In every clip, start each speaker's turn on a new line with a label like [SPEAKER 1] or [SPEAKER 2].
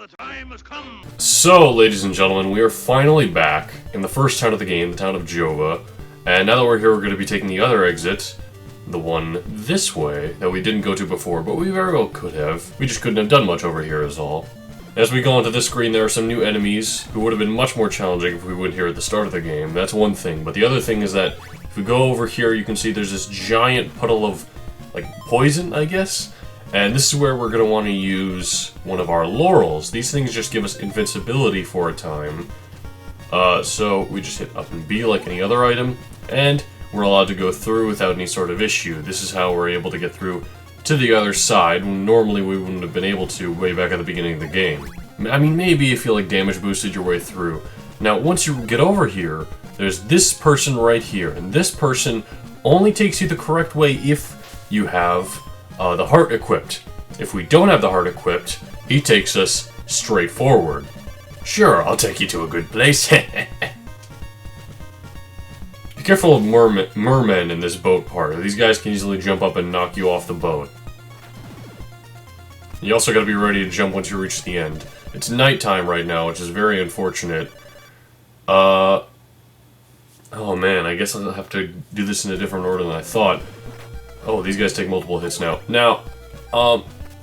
[SPEAKER 1] the time has come.
[SPEAKER 2] So, ladies and gentlemen, we are finally back in the first town of the game, the town of Jova. And now that we're here, we're going to be taking the other exit, the one this way, that we didn't go to before, but we very well could have. We just couldn't have done much over here is all. As we go onto this screen, there are some new enemies who would have been much more challenging if we went here at the start of the game. That's one thing. But the other thing is that if we go over here, you can see there's this giant puddle of, like, poison, I guess? And this is where we're going to want to use one of our laurels. These things just give us invincibility for a time. So we just hit up and B like any other item, and we're allowed to go through without any sort of issue. This is how we're able to get through to the other side, when normally we wouldn't have been able to way back at the beginning of the game. I mean, maybe if you like damage boosted your way through. Now, once you get over here, there's this person right here, and this person only takes you the correct way if you have the heart equipped. If we don't have the heart equipped, he takes us straight forward. Sure, I'll take you to a good place. Be careful of mermen in this boat part. These guys can easily jump up and knock you off the boat. You also gotta be ready to jump once you reach the end. It's nighttime right now, which is very unfortunate. Oh man, I guess I'll have to do this in a different order than I thought. Oh, these guys take multiple hits now. Now,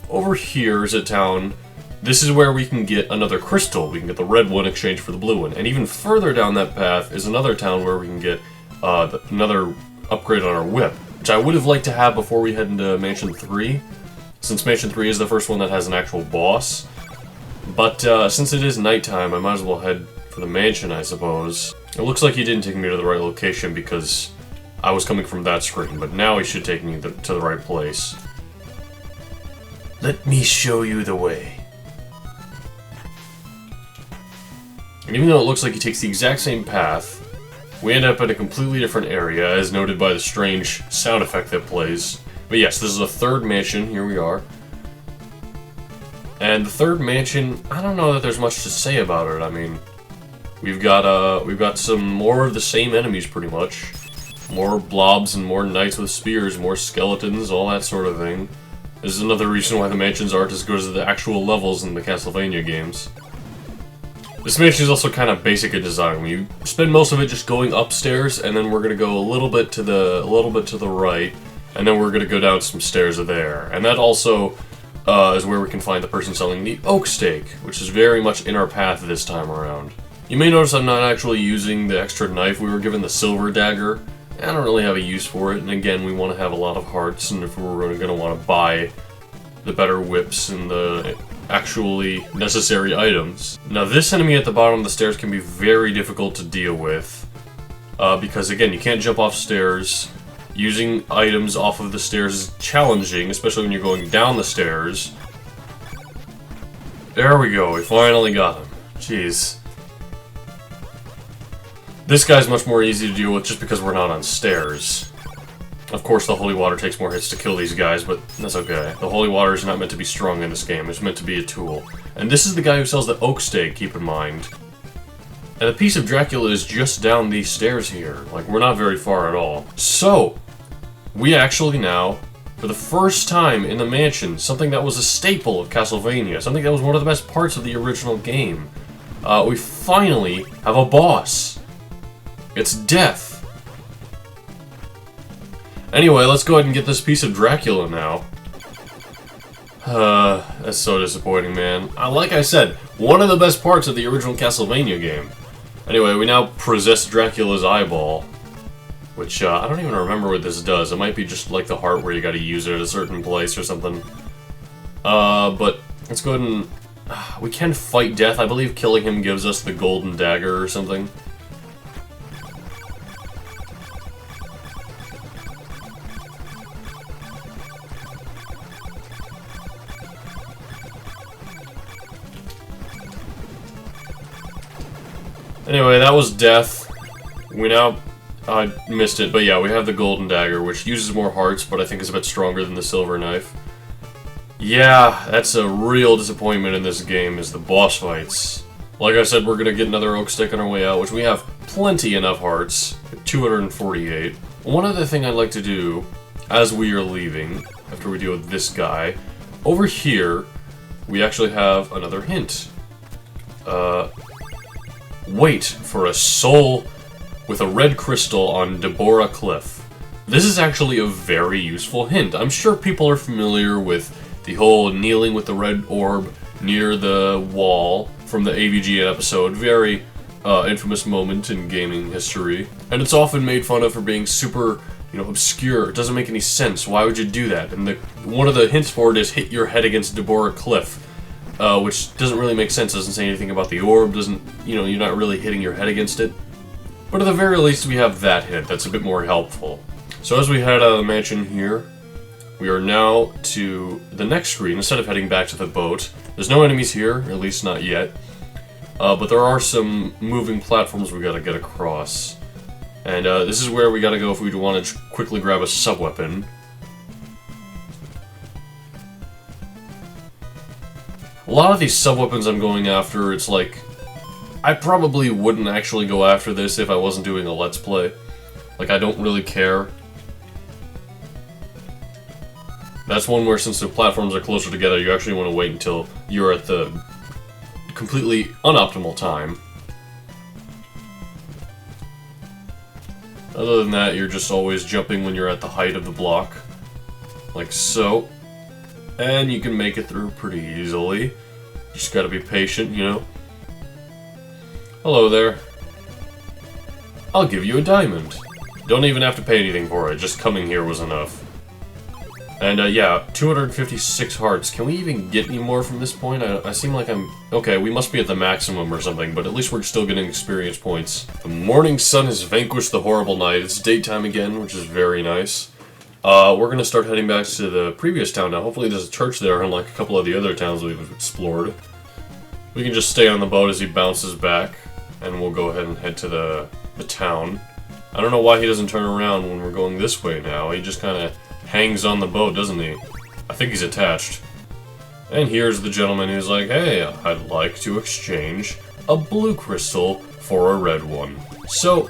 [SPEAKER 2] over here is a town. This is where we can get another crystal. We can get the red one in exchange for the blue one. And even further down that path is another town where we can get another upgrade on our whip, which I would have liked to have before we head into Mansion 3, since Mansion 3 is the first one that has an actual boss. But since it is nighttime, I might as well head for the mansion, I suppose. It looks like he didn't take me to the right location because I was coming from that screen, but now he should take me to the right place. Let me show you the way. And even though it looks like he takes the exact same path, we end up in a completely different area, as noted by the strange sound effect that plays. But yes, this is the third mansion. Here we are. And the third mansion, I don't know that there's much to say about it. I mean, we've got some more of the same enemies, pretty much. More blobs and more knights with spears, more skeletons, all that sort of thing. This is another reason why the mansions aren't as good as the actual levels in the Castlevania games. This mansion is also kind of basic in design. We spend most of it just going upstairs, and then we're gonna go a little bit to the right, and then we're gonna go down some stairs there. And that also is where we can find the person selling the oak steak, which is very much in our path this time around. You may notice I'm not actually using the extra knife. We were given the silver dagger. I don't really have a use for it, and again, we want to have a lot of hearts, and if we're going to want to buy the better whips and the actually necessary items. Now, this enemy at the bottom of the stairs can be very difficult to deal with, because again, you can't jump off stairs. Using items off of the stairs is challenging, especially when you're going down the stairs. There we go, we finally got him. Jeez. This guy's much more easy to deal with just because we're not on stairs. Of course, the holy water takes more hits to kill these guys, but that's okay. The holy water is not meant to be strong in this game, it's meant to be a tool. And this is the guy who sells the oak steak, keep in mind. And the piece of Dracula is just down these stairs here. Like, we're not very far at all. So, we actually now, for the first time in the mansion, something that was a staple of Castlevania, something that was one of the best parts of the original game, we finally have a boss. It's Death. Anyway, let's go ahead and get this piece of Dracula now. That's so disappointing, man. Like I said, one of the best parts of the original Castlevania game. Anyway, we now possess Dracula's eyeball, which, I don't even remember what this does. It might be just like the heart where you gotta use it at a certain place or something. But let's go ahead and... we can fight Death. I believe killing him gives us the golden dagger or something. Anyway, that was Death. We now... I missed it, but yeah, we have the golden dagger, which uses more hearts, but I think is a bit stronger than the silver knife. Yeah, that's a real disappointment in this game, is the boss fights. Like I said, we're gonna get another oak stick on our way out, which we have plenty enough hearts. 248. One other thing I'd like to do, as we are leaving, after we deal with this guy, over here, we actually have another hint. Wait for a soul with a red crystal on Deborah Cliff. This is actually a very useful hint. I'm sure people are familiar with the whole kneeling with the red orb near the wall from the AVGN episode. Very infamous moment in gaming history. And it's often made fun of for being super, obscure. It doesn't make any sense. Why would you do that? And one of the hints for it is hit your head against Deborah Cliff. Which doesn't really make sense, doesn't say anything about the orb, you're not really hitting your head against it. But at the very least, we have that hint, that's a bit more helpful. So as we head out of the mansion here, we are now to the next screen, instead of heading back to the boat. There's no enemies here, at least not yet. But there are some moving platforms we gotta get across. And this is where we gotta go if we want to quickly grab a sub-weapon. A lot of these sub-weapons I'm going after, it's like, I probably wouldn't actually go after this if I wasn't doing a Let's Play. Like, I don't really care. That's one where, since the platforms are closer together, you actually want to wait until you're at the completely unoptimal time. Other than that, you're just always jumping when you're at the height of the block. Like so. And you can make it through pretty easily. Just gotta be patient, Hello there. I'll give you a diamond. Don't even have to pay anything for it, just coming here was enough. And yeah, 256 hearts. Can we even get any more from this point? I seem like I'm... Okay, we must be at the maximum or something, but at least we're still getting experience points. The morning sun has vanquished the horrible night. It's daytime again, which is very nice. We're gonna start heading back to the previous town now. Hopefully there's a church there, unlike a couple of the other towns we've explored. We can just stay on the boat as he bounces back, and we'll go ahead and head to the town. I don't know why he doesn't turn around when we're going this way now. He just kind of hangs on the boat, doesn't he? I think he's attached. And here's the gentleman who's like, hey, I'd like to exchange a blue crystal for a red one. So,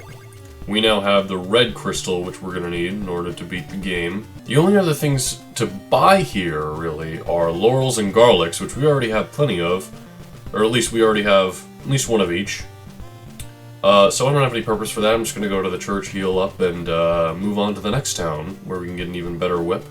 [SPEAKER 2] we now have the red crystal, which we're going to need in order to beat the game. The only other things to buy here, really, are laurels and garlics, which we already have plenty of. Or at least we already have at least one of each. So I don't have any purpose for that. I'm just going to go to the church, heal up, and move on to the next town, where we can get an even better whip.